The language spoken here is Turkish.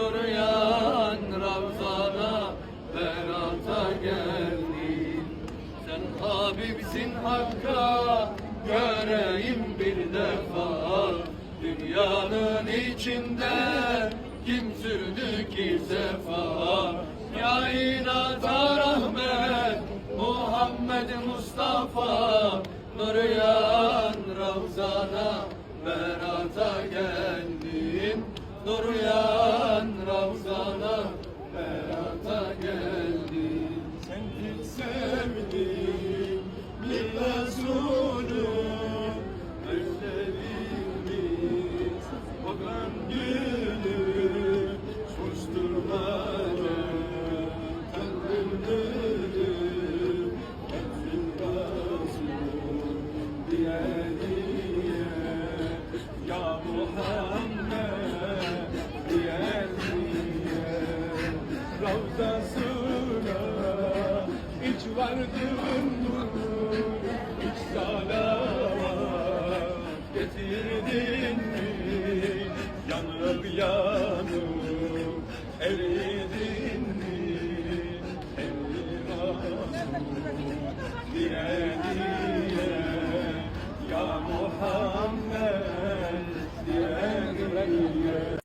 Nuryan Ravzana Berat'a geldin. Sen Habibsin Hakk'a göreyim bir defa. Dünyanın içinde kim sürdü ki sefa? Kainata rahmet Muhammed Mustafa. Nuryan Ravzana Berat'a geldin. Nuryan Ravzana Berat'a geldin. Sen hiç sevdim bir Resulüm, özlerimiz bakan gülüm, susturmaca Tanrım ölüm, Rabbim Resul diye diye, ya Muhammed diye diye, Ravzasına hiç vardım dur, hiç salavat getirdin mi? Yanıp yanıp eridin mi? Ey Resul diye